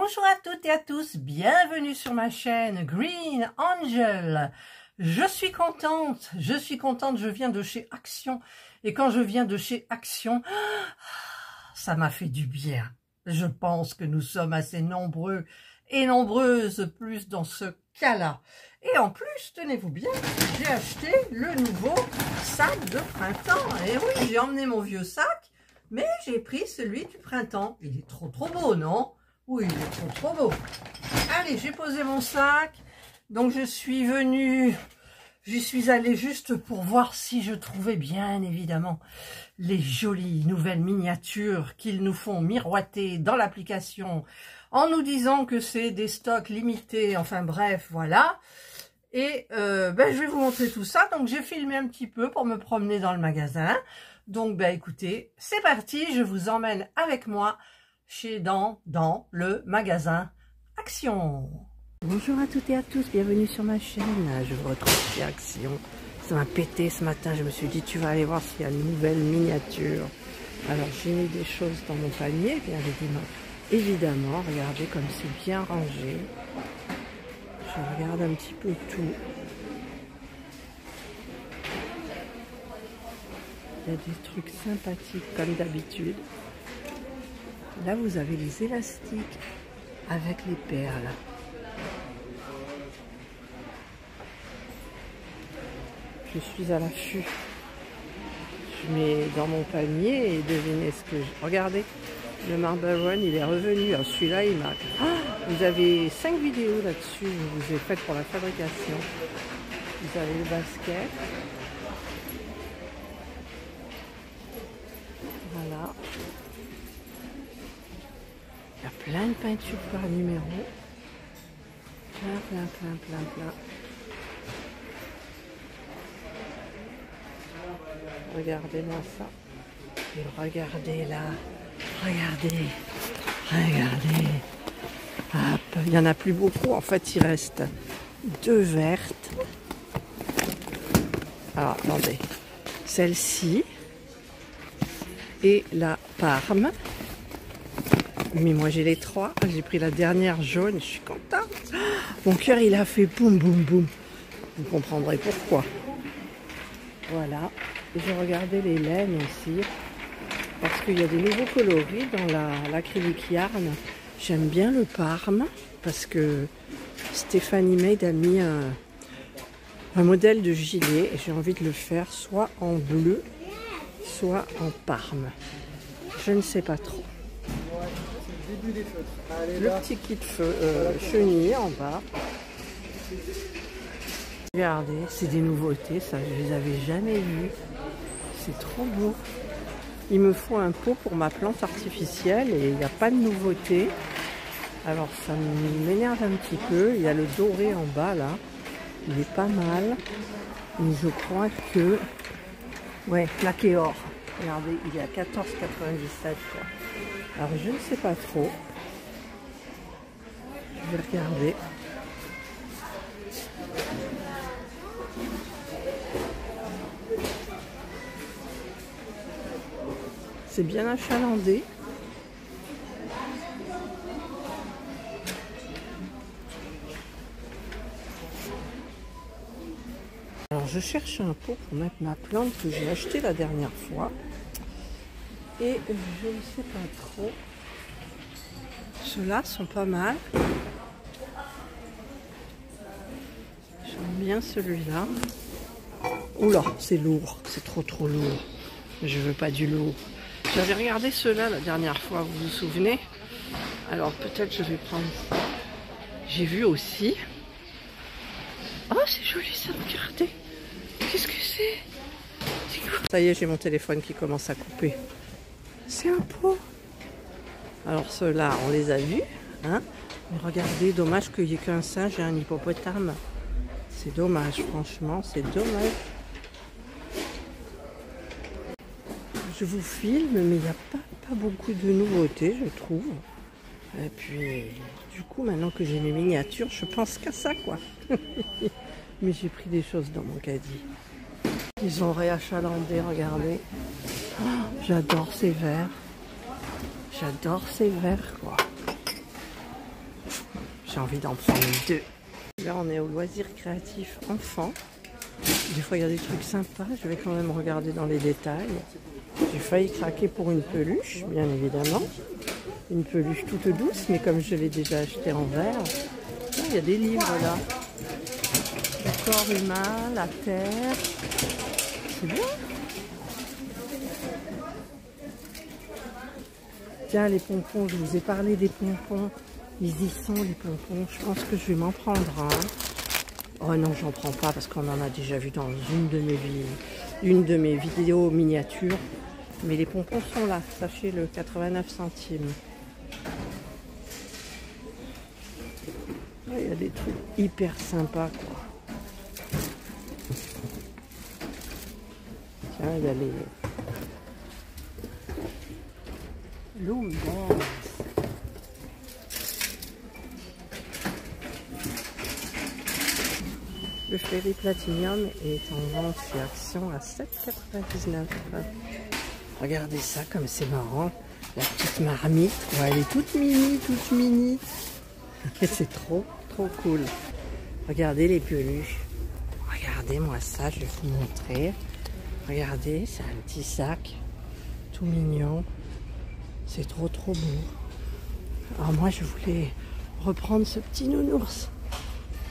Bonjour à toutes et à tous, bienvenue sur ma chaîne Green Angel. Je suis contente, je viens de chez Action. Et quand je viens de chez Action, ça m'a fait du bien. Je pense que nous sommes assez nombreux et nombreuses plus dans ce cas-là. Et en plus, tenez-vous bien, j'ai acheté le nouveau sac de printemps. Et oui, j'ai emmené mon vieux sac, mais j'ai pris celui du printemps. Il est trop beau, non? Oui, il est trop beau. Allez, j'ai posé mon sac. Donc, je suis venue, j'y suis allée juste pour voir si je trouvais bien évidemment les jolies nouvelles miniatures qu'ils nous font miroiter dans l'application en nous disant que c'est des stocks limités. Enfin bref, voilà. Et je vais vous montrer tout ça. Donc, j'ai filmé un petit peu pour me promener dans le magasin. Donc, écoutez, c'est parti. Je vous emmène avec moi dans le magasin Action. Bonjour à toutes et à tous, bienvenue sur ma chaîne. Je vous retrouve chez Action. Ça m'a pété ce matin, je me suis dit tu vas aller voir s'il y a une nouvelle miniature. Alors j'ai mis des choses dans mon panier, bien évidemment. Regardez comme c'est bien rangé. Je regarde un petit peu tout. Il y a des trucs sympathiques comme d'habitude. Là, vous avez les élastiques avec les perles. Je suis à l'affût. Je mets dans mon panier et devinez ce que je... Regardez, le Marble One, il est revenu. Celui-là, il m'a... vous avez 5 vidéos là-dessus. Je vous ai faites pour la fabrication. Vous avez le basket. Voilà. Il y a plein de peintures par numéro. Plein. Regardez-moi ça. Et regardez là. Regardez. Hop. Il n'y en a plus beaucoup. En fait, il reste 2 vertes. Alors, attendez. Celle-ci. Et la Parme. Mais moi j'ai les 3, j'ai pris la dernière jaune, je suis contente. Mon cœur il a fait boum boum boum. Vous comprendrez pourquoi. Voilà. Et j'ai regardé les laines aussi. Parce qu'il y a des nouveaux coloris dans l'acrylique yarn. J'aime bien le Parme. Parce que Stéphanie Maid a mis un modèle de gilet. Et j'ai envie de le faire soit en bleu, soit en Parme. Je ne sais pas trop. Le petit kit chenille en bas. Regardez, c'est des nouveautés, ça je les avais jamais vues. C'est trop beau. Il me faut un pot pour ma plante artificielle et il n'y a pas de nouveauté. Alors ça m'énerve un petit peu. Il y a le doré en bas là. Il est pas mal. Mais je crois que... Ouais, plaqué or. Regardez, il est à 14,97 quoi. Alors je ne sais pas trop. Je vais regarder. C'est bien achalandé. Alors je cherche un pot pour mettre ma plante que j'ai acheté la dernière fois. Et je ne sais pas trop. Ceux-là sont pas mal. J'aime bien celui-là. Oula, c'est lourd. C'est trop lourd. Je veux pas du lourd. J'avais regardé ceux-là la dernière fois, vous vous souvenez? Alors peut-être je vais prendre ça. J'ai vu aussi. Oh, c'est joli ça, regardez. Qu'est-ce que c'est? Ça y est, j'ai mon téléphone qui commence à couper. C'est un pot. Alors ceux-là, on les a vus. Hein, mais regardez, dommage qu'il n'y ait qu'un singe et un hippopotame. C'est dommage, franchement, c'est dommage. Je vous filme, mais il n'y a pas beaucoup de nouveautés, je trouve. Et puis, du coup, maintenant que j'ai mes miniatures, je pense qu'à ça, quoi. Mais j'ai pris des choses dans mon caddie. Ils ont réachalandé, regardez. Oh, j'adore ces verres. J'adore ces verres, quoi. J'ai envie d'en prendre 2. Là, on est au loisir créatif enfant. Des fois, il y a des trucs sympas. Je vais quand même regarder dans les détails. J'ai failli craquer pour une peluche, bien évidemment. Une peluche toute douce, mais comme je l'ai déjà acheté en verre. Là, il y a des livres, là. Le corps humain, la terre. C'est bien. Tiens, les pompons, je vous ai parlé des pompons. Ils y sont, les pompons. Je pense que je vais m'en prendre un. Oh non, j'en prends pas parce qu'on en a déjà vu dans une de mes vidéos miniatures. Mais les pompons sont là, sachez-le, 89 centimes. Il y a des trucs hyper sympas, quoi. Tiens, il y a les... Lumens. Le Fairy Platinum est en vente chez Action à 7,99 €. Regardez ça comme c'est marrant. La petite marmite, ouais, elle est toute mini, toute mini. Et c'est trop, trop cool. Regardez les peluches. Regardez-moi ça, je vais vous montrer. Regardez, c'est un petit sac. Tout mignon. C'est trop, trop beau. Alors moi, je voulais reprendre ce petit nounours.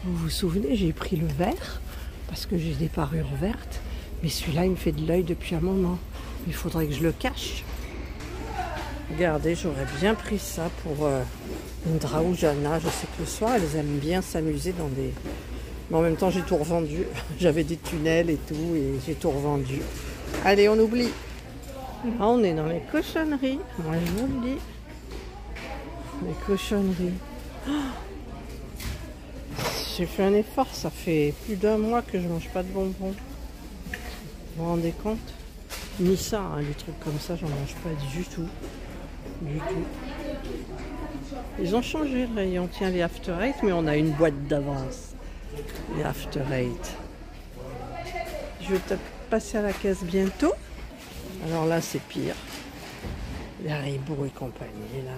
Vous vous souvenez, j'ai pris le vert parce que j'ai des parures vertes. Mais celui-là, il me fait de l'œil depuis un moment. Il faudrait que je le cache. Regardez, j'aurais bien pris ça pour une Draoujana. Je sais que le soir, elles aiment bien s'amuser dans des... Mais en même temps, j'ai tout revendu. J'avais des tunnels et tout, et j'ai tout revendu. Allez, on oublie. Là, on est dans les cochonneries. Moi, je vous le dis. Les cochonneries. Oh, j'ai fait un effort. Ça fait plus d'1 mois que je mange pas de bonbons. Vous vous rendez compte? Ni ça, hein, les trucs comme ça, j'en mange pas du tout. Du tout. Ils ont changé le rayon. Tiens, les After Eight, mais on a une boîte d'avance. Les After Eight. Je vais peut-être passer à la caisse bientôt. Alors là, c'est pire. Les Haribo et compagnie. La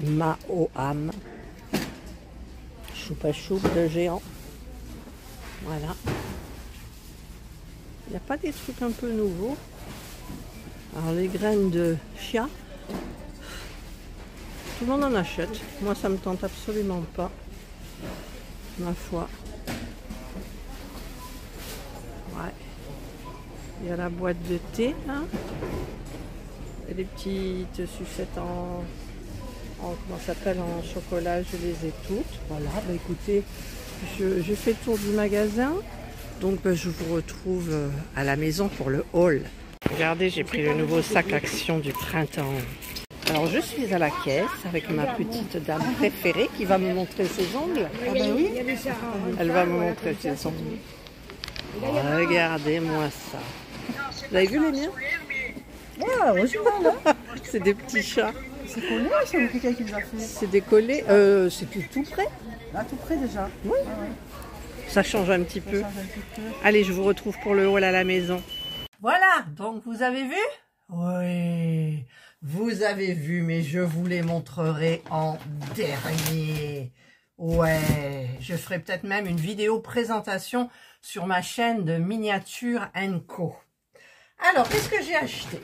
Maoam. Choupa choup de géant. Voilà. Il n'y a pas des trucs un peu nouveaux. Alors les graines de chia, tout le monde en achète. Moi ça me tente absolument pas. Ma foi. Ouais. Il y a la boîte de thé là. Et des petites sucettes comment ça s'appelle, en chocolat, je les ai toutes. Voilà, bah écoutez, j'ai fait le tour du magasin. Donc je vous retrouve à la maison pour le haul. Regardez, j'ai pris le nouveau sac Action du printemps. Alors je suis à la caisse avec ma petite dame préférée qui va me montrer ses ongles. Ah ben oui, elle va me montrer ses ongles. Regardez-moi ça. Vous avez vu les miens? Ouais, original, hein. C'est des petits chats. C'est collé ou c'est quelqu'un qui les a fait? C'est décollé. C'est tout près. Là, tout près déjà. Oui. Ah ouais. Ça change un petit peu. Ça change un petit peu. Allez, je vous retrouve pour le haul à la maison. Voilà, donc vous avez vu? Oui, vous avez vu, mais je vous les montrerai en dernier. Ouais, je ferai peut-être même une vidéo présentation sur ma chaîne de miniatures Co. Alors, qu'est-ce que j'ai acheté?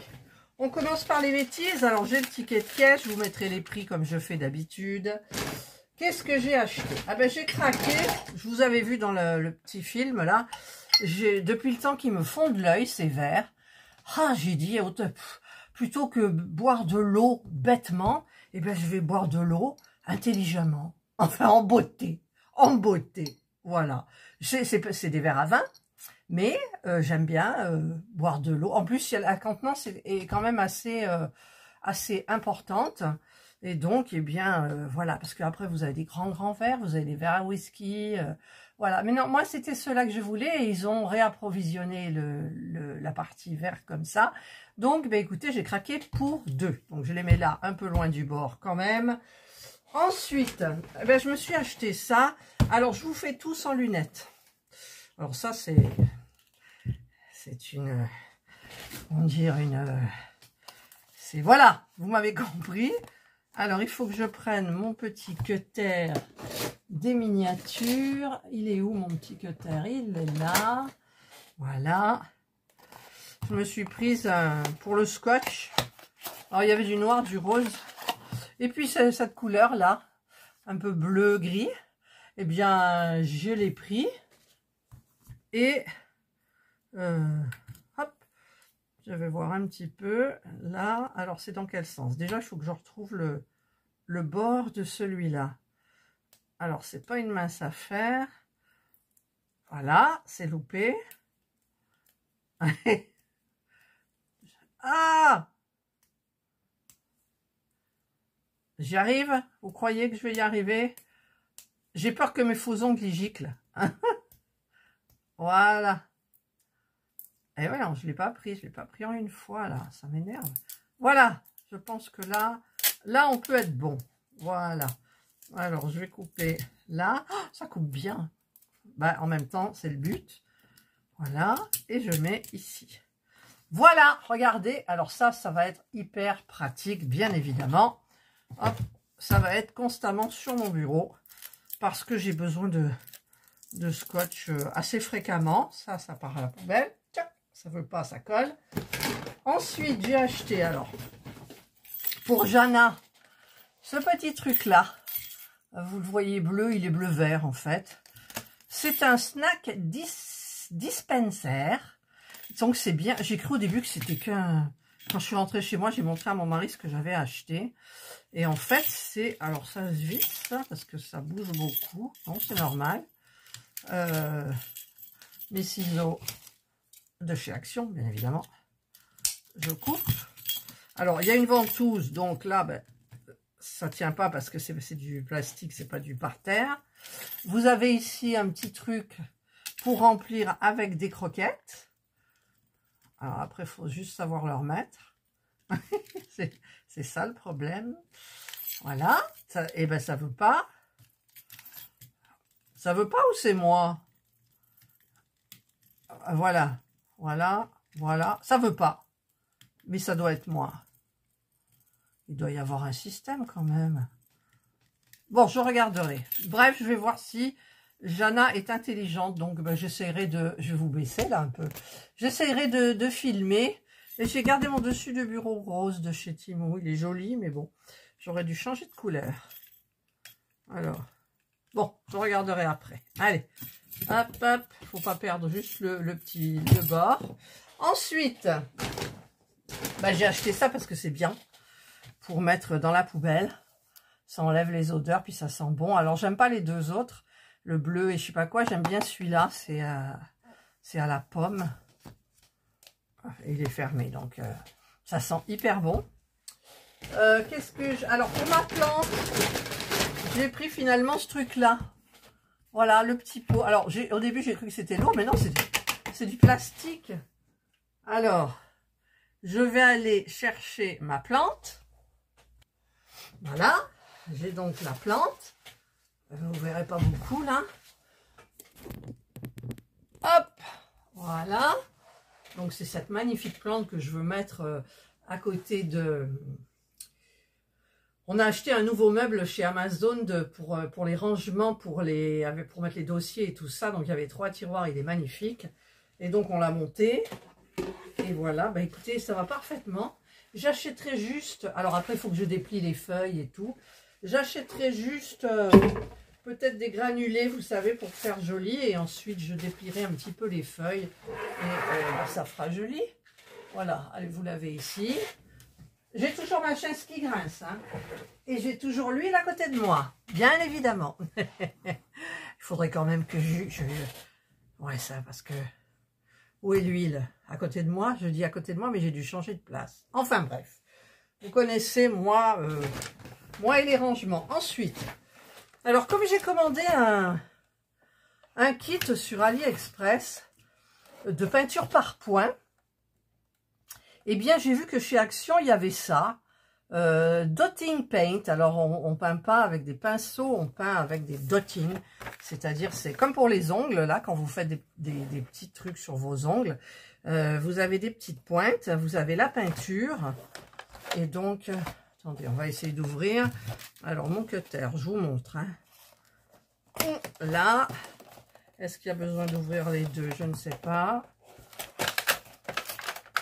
On commence par les bêtises. Alors, j'ai le ticket de caisse. Je vous mettrai les prix comme je fais d'habitude. Qu'est-ce que j'ai acheté? Ah ben, j'ai craqué. Je vous avais vu dans le petit film, là. Depuis le temps qu'ils me font de l'œil, ces verres. Ah, j'ai dit, plutôt que boire de l'eau bêtement, eh ben, je vais boire de l'eau intelligemment. Enfin, en beauté. En beauté. Voilà. C'est des verres à vin. Mais j'aime bien boire de l'eau. En plus, la contenance est quand même assez importante. Et donc, eh bien, voilà. Parce qu'après, vous avez des grands verres. Vous avez des verres à whisky. Voilà. Mais non, moi, c'était ceux-là que je voulais. Et ils ont réapprovisionné la partie verre comme ça. Donc, ben, écoutez, j'ai craqué pour 2. Donc, je les mets là, un peu loin du bord quand même. Ensuite, eh ben, je me suis acheté ça. Alors, je vous fais tout sans lunettes. Alors ça, c'est une, on dirait c'est, voilà, vous m'avez compris. Alors, il faut que je prenne mon petit cutter des miniatures. Il est où mon petit cutter? Il est là. Voilà. Je me suis prise pour le scotch. Alors, il y avait du noir, du rose. Et puis, cette couleur-là, un peu bleu-gris. Eh bien, je l'ai pris. Et, hop, je vais voir un petit peu. Là, alors, c'est dans quel sens? Déjà, il faut que je retrouve le bord de celui-là. Alors, c'est pas une mince affaire. Voilà, c'est loupé. Ah! J'y arrive? Vous croyez que je vais y arriver? J'ai peur que mes faux ongles y giclent. Voilà. Et ouais, non, je ne l'ai pas pris. Je ne l'ai pas pris en une fois, là. Ça m'énerve. Voilà. Je pense que là, on peut être bon. Voilà. Alors, je vais couper là. Oh, ça coupe bien. Bah, en même temps, c'est le but. Voilà. Et je mets ici. Voilà. Regardez. Alors ça va être hyper pratique, bien évidemment. Hop. Ça va être constamment sur mon bureau. Parce que j'ai besoin de scotch assez fréquemment. Ça part à la poubelle. Tiens, ça veut pas, ça colle. Ensuite, j'ai acheté, alors, pour Jana, ce petit truc-là. Vous le voyez bleu, il est bleu-vert, en fait. C'est un snack dispenser. Donc, c'est bien. J'ai cru au début que c'était qu'un... Quand je suis rentrée chez moi, j'ai montré à mon mari ce que j'avais acheté. Et en fait, c'est... Alors, ça se vide, ça, parce que ça bouge beaucoup. Non, c'est normal. Mes ciseaux de chez Action, bien évidemment. Je coupe. Alors, il y a une ventouse. Donc là, ben, ça ne tient pas parce que c'est du plastique, c'est pas du parterre. Vous avez ici un petit truc pour remplir avec des croquettes. Alors après, il faut juste savoir le remettre. C'est ça le problème. Voilà. Ça, et ben ça veut pas. Ça veut pas ou c'est moi? Voilà. Voilà. Voilà. Ça veut pas. Mais ça doit être moi. Il doit y avoir un système quand même. Bon, je regarderai. Bref, je vais voir si Jana est intelligente. Donc, ben, j'essaierai de... Je vais vous baisser là un peu. J'essaierai de filmer. Et j'ai gardé mon dessus de bureau rose de chez Timo. Il est joli, mais bon. J'aurais dû changer de couleur. Alors. Bon, je regarderai après. Allez. Hop, hop. Faut pas perdre juste le bord. Ensuite, ben, j'ai acheté ça parce que c'est bien. Pour mettre dans la poubelle. Ça enlève les odeurs, puis ça sent bon. Alors, j'aime pas les deux autres. Le bleu et je sais pas quoi. J'aime bien celui-là. C'est à la pomme. Et il est fermé, donc ça sent hyper bon. Qu'est-ce que je... Alors, pour ma plante, j'ai pris finalement ce truc-là. Voilà, le petit pot. Alors, au début, j'ai cru que c'était lourd, mais non, c'est du plastique. Alors, je vais aller chercher ma plante. Voilà, j'ai donc la plante. Vous verrez pas beaucoup, là. Hop, voilà. Donc, c'est cette magnifique plante que je veux mettre à côté de... On a acheté un nouveau meuble chez Amazon pour les rangements, pour mettre les dossiers et tout ça. Donc, il y avait 3 tiroirs, il est magnifique. Et donc, on l'a monté. Et voilà, bah, écoutez, ça va parfaitement. J'achèterai juste... Alors, après, il faut que je déplie les feuilles et tout. J'achèterai juste... peut-être des granulés, vous savez, pour faire joli. Et ensuite, je déplierai un petit peu les feuilles. Et ça fera joli. Voilà, allez, vous l'avez ici. J'ai toujours ma chaise qui grince. Hein, et j'ai toujours l'huile à côté de moi. Bien évidemment. Il faudrait quand même que Ouais, ça, parce que... Où est l'huile? À côté de moi? Je dis à côté de moi, mais j'ai dû changer de place. Enfin, bref. Vous connaissez, moi et les rangements. Ensuite... Alors, comme j'ai commandé un kit sur AliExpress de peinture par points, eh bien, j'ai vu que chez Action, il y avait ça. Dotting paint. Alors, on peint pas avec des pinceaux, on peint avec des dotting. C'est-à-dire, c'est comme pour les ongles, là, quand vous faites des petits trucs sur vos ongles. Vous avez des petites pointes, vous avez la peinture. Et donc, Attendez, on va essayer d'ouvrir. Alors, mon cutter, je vous montre. Hein. Là, est-ce qu'il y a besoin d'ouvrir les deux? Je ne sais pas.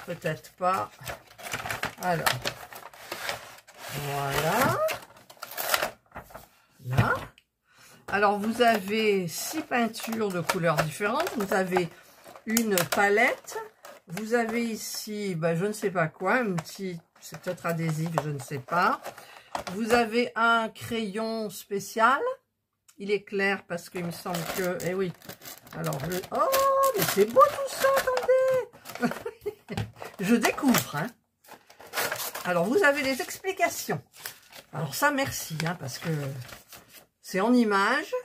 Peut-être pas. Alors, voilà. Là. Alors, vous avez 6 peintures de couleurs différentes. Vous avez une palette. Vous avez ici, je ne sais pas quoi, un petit, c'est peut-être adhésif, je ne sais pas. Vous avez un crayon spécial. Il est clair parce qu'il me semble que, eh oui. Alors, oh, mais c'est beau tout ça, attendez. Je découvre, hein. Alors, vous avez les explications. Alors ça, merci, hein, parce que c'est en images,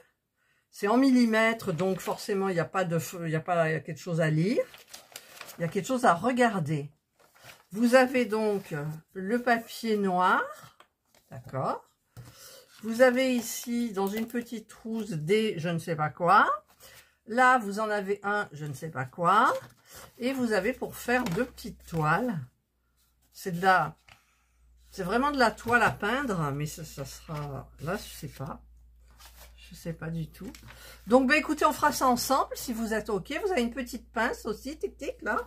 c'est en millimètres, donc forcément, il y a quelque chose à lire. Il y a quelque chose à regarder. Vous avez donc le papier noir, d'accord. Vous avez ici, dans une petite trousse, des je ne sais pas quoi. Là, vous en avez un je ne sais pas quoi. Et vous avez pour faire 2 petites toiles. C'est vraiment de la toile à peindre, mais ça sera... Là, je sais pas. Je sais pas du tout. Donc, écoutez, on fera ça ensemble, si vous êtes OK. Vous avez une petite pince aussi, tic-tic, là.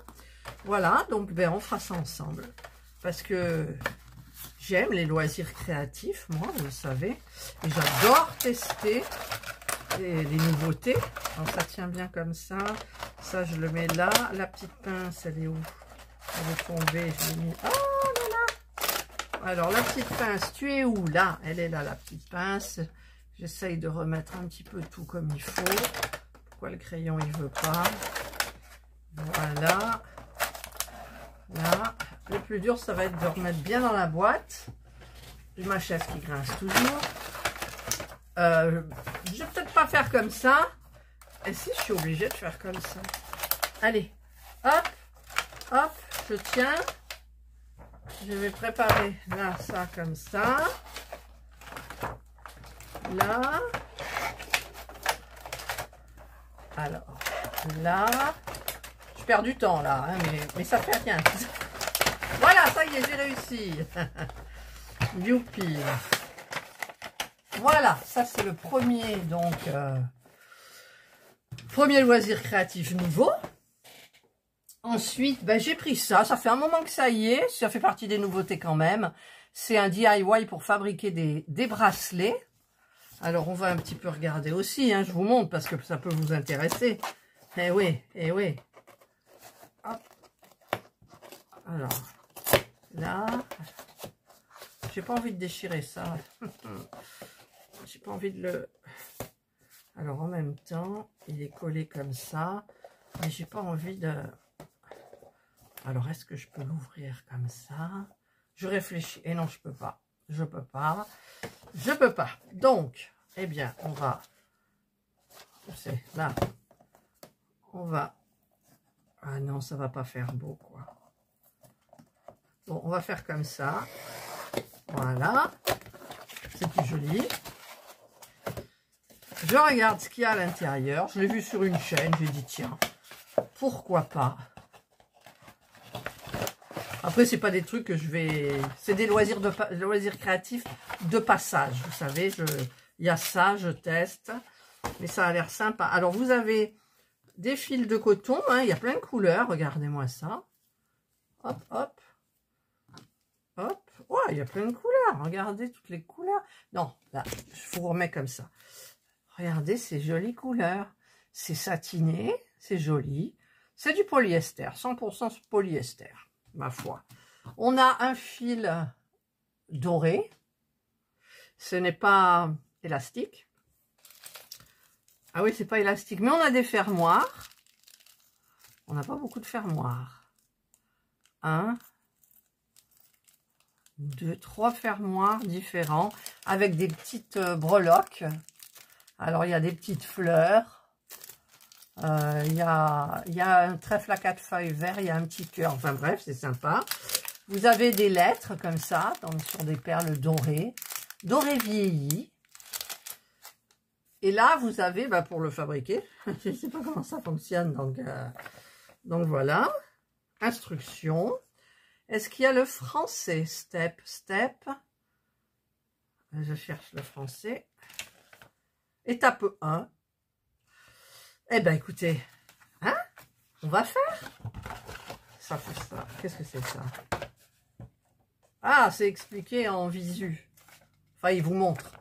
Voilà, donc, on fera ça ensemble. Parce que j'aime les loisirs créatifs, moi, vous le savez. Et j'adore tester les nouveautés. Alors, ça tient bien comme ça. Ça, je le mets là. La petite pince, elle est où? Elle est tombée, je l'ai mis... Oh là là! Alors, la petite pince, tu es où? Là, elle est là, la petite pince. J'essaye de remettre un petit peu tout comme il faut. Pourquoi le crayon, il veut pas? Voilà. Là. Le plus dur, ça va être de remettre bien dans la boîte. J'ai ma chaise qui grince toujours. Je vais peut-être pas faire comme ça. Et si, je suis obligée de faire comme ça. Allez. Hop. Hop. Je tiens. Je vais préparer là, ça comme ça. Là. Alors, là. Je perds du temps là, hein, mais ça fait rien. Voilà, ça y est, j'ai réussi. Youpi. Voilà, ça c'est le premier, donc, premier loisir créatif nouveau. Ensuite, j'ai pris ça. Ça fait un moment que ça y est. Ça fait partie des nouveautés quand même. C'est un DIY pour fabriquer des bracelets. Alors, on va un petit peu regarder aussi, hein, je vous montre parce que ça peut vous intéresser. Eh oui, eh oui. Hop. Alors, là, j'ai pas envie de déchirer ça. J'ai pas envie de le... Alors, en même temps, il est collé comme ça, mais j'ai pas envie de... Alors, est-ce que je peux l'ouvrir comme ça? Je réfléchis. Et non, je peux pas. Je peux pas. Je peux pas. Donc, eh bien, on va... C'est là. On va... Ah non, ça va pas faire beau, quoi. Bon, on va faire comme ça. Voilà. C'est plus joli. Je regarde ce qu'il y a à l'intérieur. Je l'ai vu sur une chaîne. J'ai dit, tiens, pourquoi pas? Après, c'est pas des trucs que je vais... C'est des loisirs créatifs de passage. Vous savez, il y a ça, je teste. Mais ça a l'air sympa. Alors, vous avez des fils de coton. Hein, il y a plein de couleurs. Regardez-moi ça. Hop, hop. Hop. Ouais, il y a plein de couleurs. Regardez toutes les couleurs. Non, là, je vous remets comme ça. Regardez ces jolies couleurs. C'est satiné. C'est joli. C'est du polyester. 100% polyester. Ma foi. On a un fil doré. Ce n'est pas élastique. Ah oui, c'est pas élastique. Mais on a des fermoirs. On n'a pas beaucoup de fermoirs. 1, 2, 3 fermoirs différents avec des petites breloques. Alors, il y a des petites fleurs. Il y a un trèfle à 4 feuilles vert, il y a un petit cœur. Enfin bref, c'est sympa. Vous avez des lettres comme ça, sur des perles dorées. Dorées vieillies. Et là, vous avez, pour le fabriquer, je ne sais pas comment ça fonctionne, donc voilà. Instructions. Est-ce qu'il y a le français? Step, step. Je cherche le français. Étape 1. Eh ben écoutez, hein, on va faire. Ça fait ça. Qu'est-ce que c'est ça? Ah, c'est expliqué en visu. Enfin, il vous montre.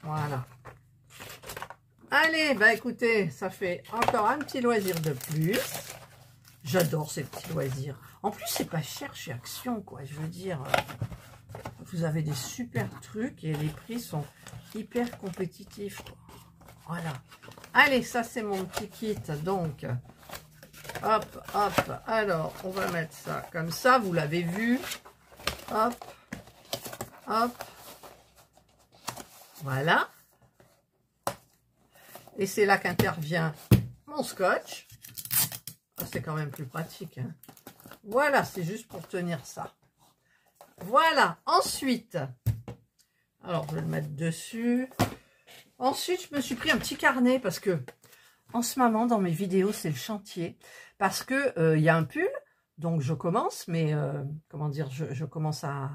Voilà. Allez, bah écoutez, ça fait encore un petit loisir de plus. J'adore ces petits loisirs. En plus, c'est pas cher chez Action, quoi. Je veux dire, vous avez des super trucs et les prix sont hyper compétitifs, quoi. Voilà. Allez, ça c'est mon petit kit. Donc, hop, hop. Alors, on va mettre ça comme ça. Vous l'avez vu. Hop, hop. Voilà. Et c'est là qu'intervient mon scotch. Ah, c'est quand même plus pratique, hein. Voilà, c'est juste pour tenir ça. Voilà. Ensuite, alors je vais le mettre dessus. Ensuite, je me suis pris un petit carnet parce que en ce moment, dans mes vidéos, c'est le chantier. Parce que y a un pull, donc je commence, mais comment dire, je commence à...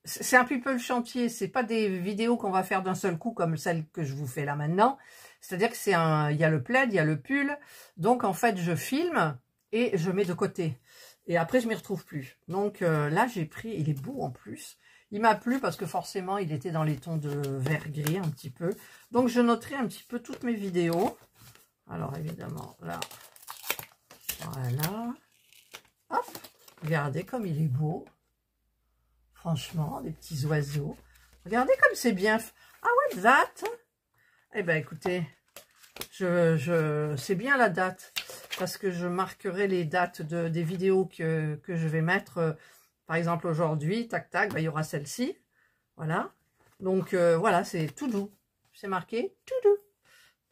C'est un petit peu le chantier, c'est pas des vidéos qu'on va faire d'un seul coup comme celle que je vous fais là maintenant. C'est-à-dire que c'est il y a le plaid, il y a le pull. Donc en fait, je filme et je mets de côté. Et après, je m'y retrouve plus. Donc là, j'ai pris, il est beau en plus. Il m'a plu parce que forcément, il était dans les tons de vert gris un petit peu. Donc je noterai un petit peu toutes mes vidéos. Alors évidemment, là, voilà. Hop, regardez comme il est beau. Franchement, des petits oiseaux. Regardez comme c'est bien. Ah ouais, date. Eh ben écoutez, c'est bien la date. Parce que je marquerai les dates des vidéos que je vais mettre. Par exemple, aujourd'hui, tac, tac, ben, il y aura celle-ci. Voilà. Donc, voilà, c'est tout doux. C'est marqué tout doux.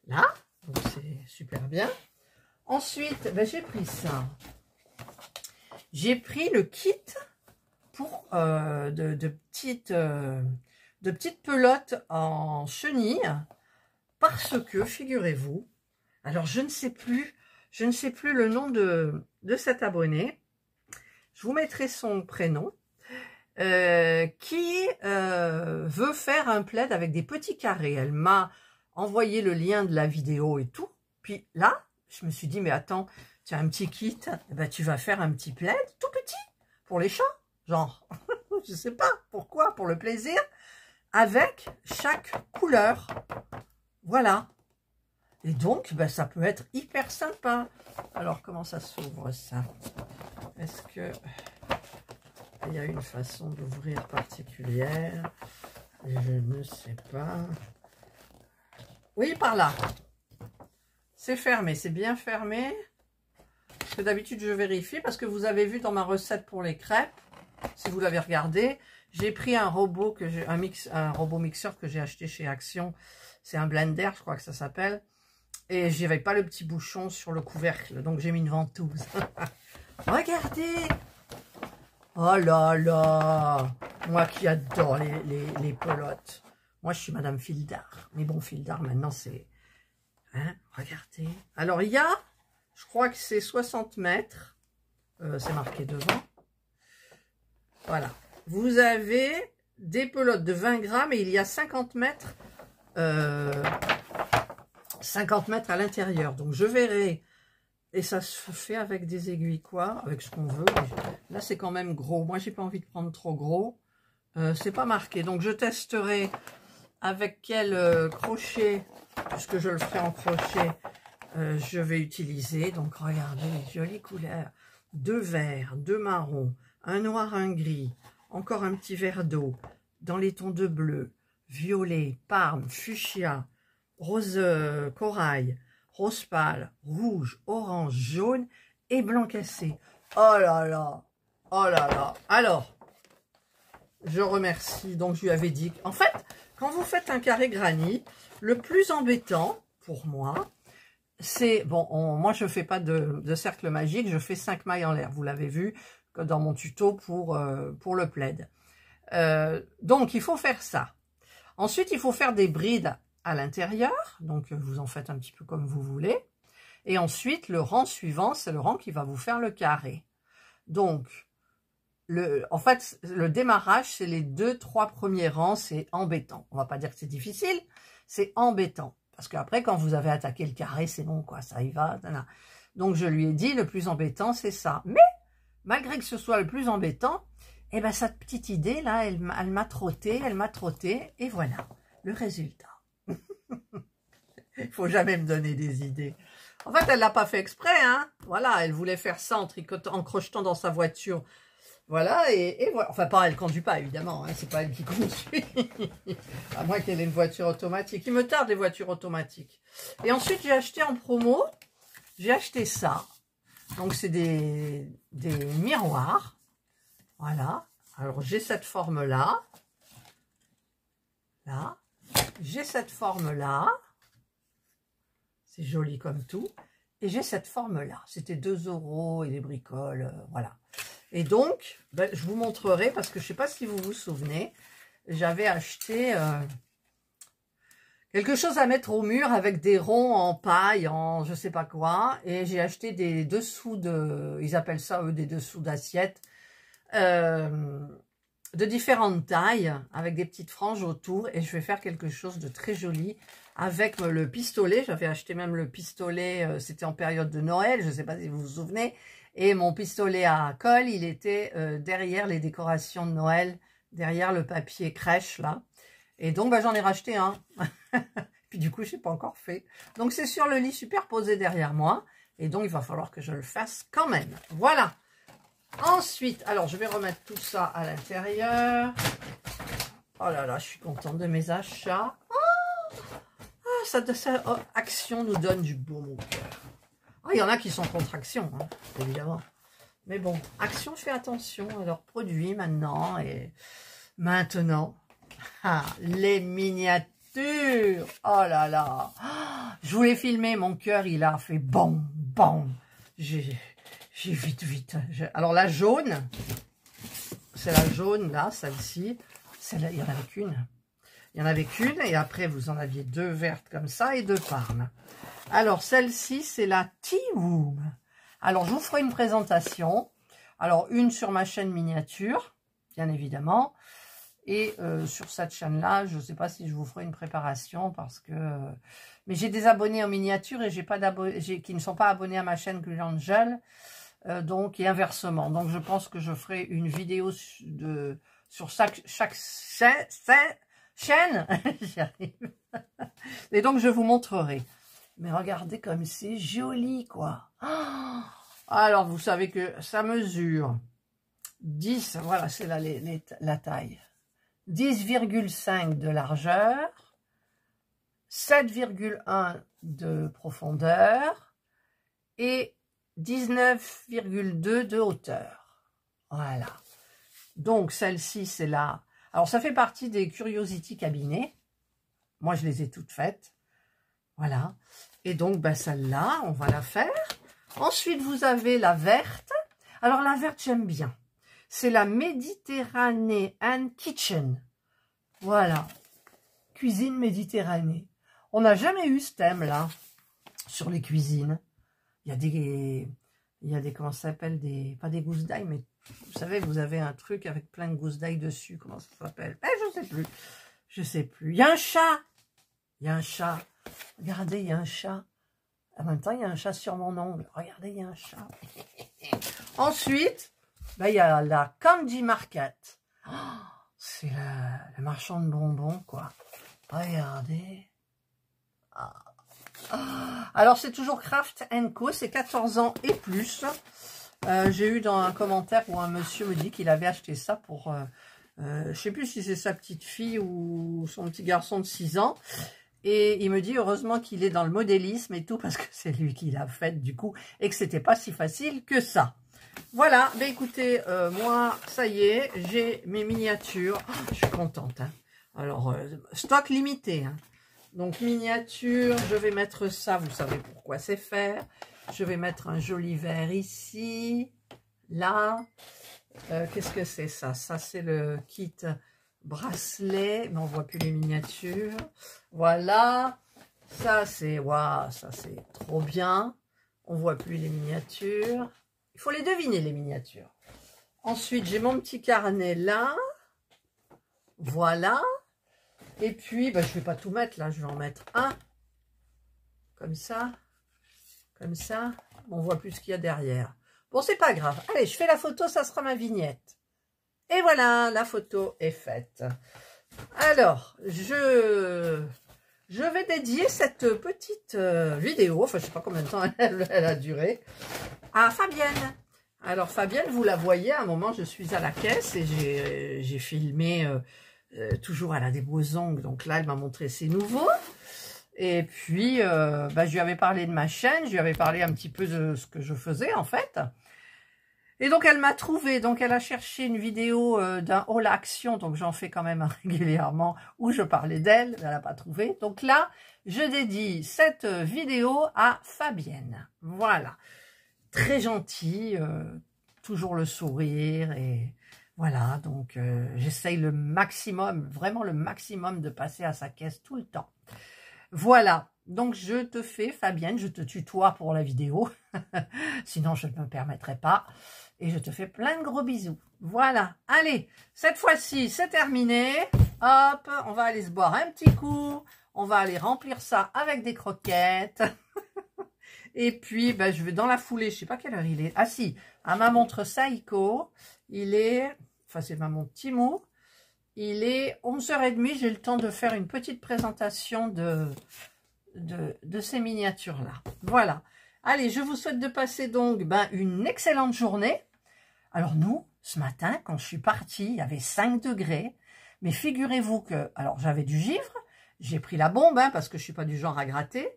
Là, donc c'est super bien. Ensuite, ben, j'ai pris ça. J'ai pris le kit pour de petites pelotes en chenille. Parce que, figurez-vous, alors je ne sais plus le nom de cet abonné. Je vous mettrai son prénom. Qui veut faire un plaid avec des petits carrés. Elle m'a envoyé le lien de la vidéo et tout. Puis là, je me suis dit, mais attends, tu as un petit kit, eh ben, tu vas faire un petit plaid tout petit pour les chats. Genre, je sais pas pourquoi, pour le plaisir, avec chaque couleur. Voilà. Et donc, ben, ça peut être hyper sympa. Alors, comment ça s'ouvre ça? Est-ce que... il y a une façon d'ouvrir particulière? Je ne sais pas. Oui, par là. C'est fermé, c'est bien fermé. Parce que d'habitude, je vérifie. Parce que vous avez vu dans ma recette pour les crêpes, si vous l'avez regardé, j'ai pris un robot robot mixeur que j'ai acheté chez Action. C'est un blender, je crois que ça s'appelle. Et j'avais pas le petit bouchon sur le couvercle. Donc, j'ai mis une ventouse. Regardez! Oh là là! Moi qui adore les pelotes. Moi, je suis Madame Fildard. Mais bon, Fildard, maintenant, c'est... Hein, regardez. Alors, il y a, je crois que c'est 60 mètres. C'est marqué devant. Voilà. Vous avez des pelotes de 20 grammes et il y a 50 mètres. 50 mètres à l'intérieur. Donc, je verrai... Et ça se fait avec des aiguilles, quoi, avec ce qu'on veut. Là, c'est quand même gros. Moi, j'ai pas envie de prendre trop gros. C'est pas marqué. Donc, je testerai avec quel crochet, puisque je le ferai en crochet, je vais utiliser. Donc, regardez les jolies couleurs. 2 verts, 2 marrons, un noir, un gris, encore un petit verre d'eau, dans les tons de bleu, violet, parme, fuchsia, rose corail, rose pâle, rouge, orange, jaune et blanc cassé. Oh là là, oh là là. Alors, je remercie. Donc, je lui avais dit, en fait, quand vous faites un carré granit, le plus embêtant pour moi, c'est, bon, moi, je fais pas de cercle magique, je fais 5 mailles en l'air. Vous l'avez vu dans mon tuto pour le plaid. Donc, il faut faire ça. Ensuite, il faut faire des brides à l'intérieur, donc vous en faites un petit peu comme vous voulez. Et ensuite, le rang suivant, c'est le rang qui va vous faire le carré. Donc, en fait, le démarrage, c'est les 2-3 premiers rangs, c'est embêtant. On va pas dire que c'est difficile, c'est embêtant. Parce qu'après, quand vous avez attaqué le carré, c'est bon, quoi, ça y va. Donc, je lui ai dit, le plus embêtant, c'est ça. Mais, malgré que ce soit le plus embêtant, eh ben, cette petite idée, là, elle m'a trotté, et voilà, le résultat. Il faut jamais me donner des idées. En fait, elle l'a pas fait exprès, hein. Voilà, elle voulait faire ça en crochetant dans sa voiture. Voilà, et voilà. Enfin, pas, elle conduit pas, évidemment, hein, c'est pas elle qui conduit. À moins qu'elle ait une voiture automatique. Il me tarde les voitures automatiques. Et ensuite, j'ai acheté en promo, j'ai acheté ça. Donc, c'est des miroirs. Voilà. Alors, j'ai cette forme-là. Là. J'ai cette forme-là. C'est joli comme tout. Et j'ai cette forme-là. C'était 2 € et des bricoles, voilà. Et donc, ben, je vous montrerai, parce que je ne sais pas si vous vous souvenez, j'avais acheté quelque chose à mettre au mur avec des ronds en paille, en je ne sais pas quoi. Et j'ai acheté des dessous de, ils appellent ça eux des dessous d'assiettes, de différentes tailles, avec des petites franges autour. Et je vais faire quelque chose de très joli avec le pistolet. J'avais acheté même le pistolet, c'était en période de Noël, je ne sais pas si vous vous souvenez. Et mon pistolet à colle, il était derrière les décorations de Noël, derrière le papier crèche, là. Et donc, bah, j'en ai racheté un. Puis du coup, je n'ai pas encore fait. Donc, c'est sur le lit superposé derrière moi. Et donc, il va falloir que je le fasse quand même. Voilà. Ensuite, alors, je vais remettre tout ça à l'intérieur. Oh là là, je suis contente de mes achats. Oh, Action nous donne du beau mon cœur. Oh, il y en a qui sont contre Action, hein, évidemment. Mais bon, Action fait attention à leurs produits maintenant. Et maintenant, les miniatures. Oh là là. Je voulais filmer, mon cœur, il a fait bon, bon. J'ai vite. Alors la jaune, c'est la jaune là, celle-ci. Celle-là, il y en avait qu'une. Il y en avait qu'une et après vous en aviez 2 vertes comme ça et 2 parmes. Alors celle-ci c'est la Tea Room. Alors je vous ferai une présentation. Alors une sur ma chaîne miniature, bien évidemment. Et sur cette chaîne-là, je ne sais pas si je vous ferai une préparation parce que... mais j'ai des abonnés en miniature et j'ai pas qui ne sont pas abonnés à ma chaîne Green Angel. Donc, et inversement. Donc, je pense que je ferai une vidéo sur chaque chaîne. J'y arrive. Et donc, je vous montrerai. Mais regardez comme c'est joli, quoi. Oh, alors, vous savez que ça mesure 10, voilà, c'est la taille. 10,5 de largeur, 7,1 de profondeur et 19,2 de hauteur. Voilà. Donc, celle-ci, c'est là. Alors, ça fait partie des Curiosity Cabinet. Moi, je les ai toutes faites. Voilà. Et donc, ben, celle-là, on va la faire. Ensuite, vous avez la verte. Alors, la verte, j'aime bien. C'est la Mediterranean Kitchen. Voilà. Cuisine méditerranée. On n'a jamais eu ce thème-là sur les cuisines. Il y a des, comment ça s'appelle, pas des gousses d'ail, mais vous savez, vous avez un truc avec plein de gousses d'ail dessus. Comment ça s'appelle? Je sais plus. Il y a un chat. Il y a un chat. Regardez, il y a un chat. En même temps, il y a un chat sur mon ongle. Regardez, il y a un chat. Ensuite, ben, il y a la Candy Market. Oh, c'est le marchand de bonbons, quoi. Regardez. Alors, c'est toujours Craft & Co. C'est 14 ans et plus. J'ai eu dans un commentaire où un monsieur me dit qu'il avait acheté ça pour... je sais plus si c'est sa petite fille ou son petit garçon de 6 ans. Et il me dit heureusement qu'il est dans le modélisme et tout, parce que c'est lui qui l'a fait du coup, et que c'était pas si facile que ça. Voilà, ben écoutez, moi, ça y est, j'ai mes miniatures. Oh, je suis contente. Hein. Alors, stock limité. Hein. Donc, miniature, je vais mettre ça, vous savez pourquoi c'est faire. Je vais mettre un joli verre ici, là. Qu'est-ce que c'est ça? Ça, c'est le kit bracelet, mais on voit plus les miniatures. Voilà. Ça, c'est waouh, ça, c'est trop bien. On voit plus les miniatures. Il faut les deviner, les miniatures. Ensuite, j'ai mon petit carnet là. Voilà. Et puis, bah, je ne vais pas tout mettre là, je vais en mettre un. Comme ça. Comme ça. On voit plus ce qu'il y a derrière. Bon, c'est pas grave. Allez, je fais la photo, ça sera ma vignette. Et voilà, la photo est faite. Alors, je vais dédier cette petite vidéo, enfin, je ne sais pas combien de temps elle a duré, à Fabienne. Alors, Fabienne, vous la voyez, à un moment, je suis à la caisse et j'ai filmé, toujours elle a des beaux ongles, donc là, elle m'a montré ses nouveaux. Et puis, bah, je lui avais parlé de ma chaîne, je lui avais parlé un petit peu de ce que je faisais, en fait. Et donc, elle m'a trouvé, donc elle a cherché une vidéo d'un haul action, donc j'en fais quand même régulièrement, où je parlais d'elle, elle n'a pas trouvé. Donc là, je dédie cette vidéo à Fabienne. Voilà, très gentille, toujours le sourire, et voilà, donc j'essaye le maximum, vraiment le maximum de passer à sa caisse tout le temps. Voilà, donc je te fais, Fabienne, je te tutoie pour la vidéo, sinon je ne me permettrai pas. Et je te fais plein de gros bisous. Voilà. Allez, cette fois-ci, c'est terminé. Hop, on va aller se boire un petit coup. On va aller remplir ça avec des croquettes. Et puis, ben, je vais dans la foulée. Je ne sais pas quelle heure il est. Ah si, à ma montre Seiko, il est... Enfin, c'est ma montre Timo. Il est 11h30. J'ai le temps de faire une petite présentation de ces miniatures-là. Voilà. Allez, je vous souhaite de passer donc une excellente journée. Alors nous, ce matin, quand je suis partie, il y avait 5 degrés. Mais figurez-vous que, alors j'avais du givre, j'ai pris la bombe, parce que je ne suis pas du genre à gratter.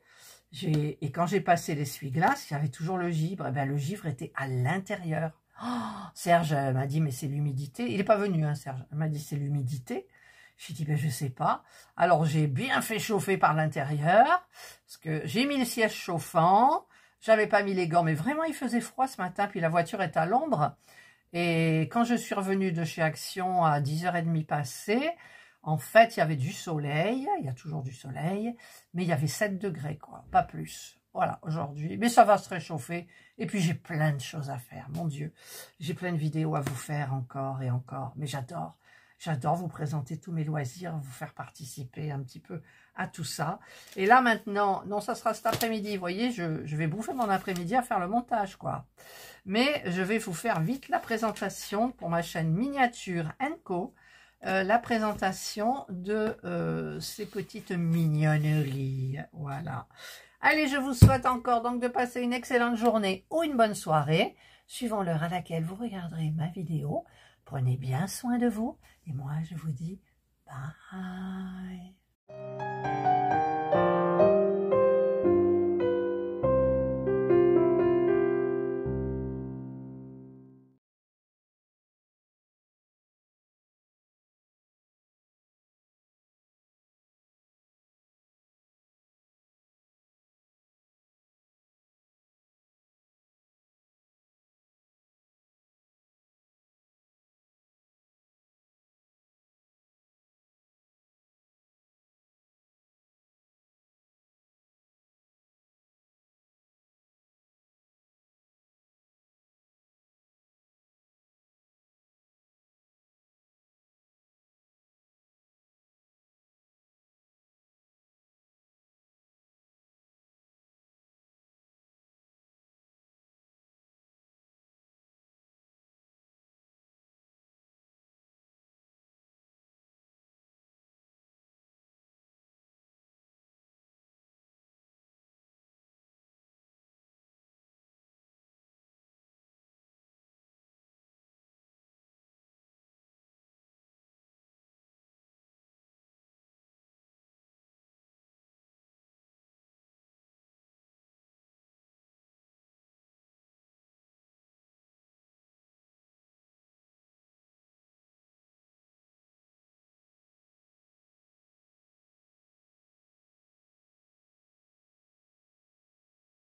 Et quand j'ai passé l'essuie-glace, il y avait toujours le givre. Et bien, le givre était à l'intérieur. Oh, Serge m'a dit, mais c'est l'humidité. Il n'est pas venu, Serge. Il m'a dit, c'est l'humidité. J'ai dit, ben, je ne sais pas. Alors, j'ai bien fait chauffer par l'intérieur, parce que j'ai mis le siège chauffant. J'avais pas mis les gants, mais vraiment, il faisait froid ce matin. Puis la voiture est à l'ombre. Et quand je suis revenue de chez Action à 10h30 passées, en fait, il y avait du soleil. Il y a toujours du soleil. Mais il y avait 7 degrés, quoi. Pas plus. Voilà, aujourd'hui. Mais ça va se réchauffer. Et puis, j'ai plein de choses à faire. Mon Dieu. J'ai plein de vidéos à vous faire encore et encore. Mais j'adore. J'adore vous présenter tous mes loisirs, vous faire participer un petit peu à tout ça. Et là, maintenant, non, ça sera cet après-midi. Vous voyez, je vais bouffer mon après-midi à faire le montage, quoi. Mais je vais vous faire vite la présentation pour ma chaîne Miniature & Co. La présentation de ces petites mignonneries. Voilà. Allez, je vous souhaite encore donc de passer une excellente journée ou une bonne soirée, suivant l'heure à laquelle vous regarderez ma vidéo. Prenez bien soin de vous et moi je vous dis bye.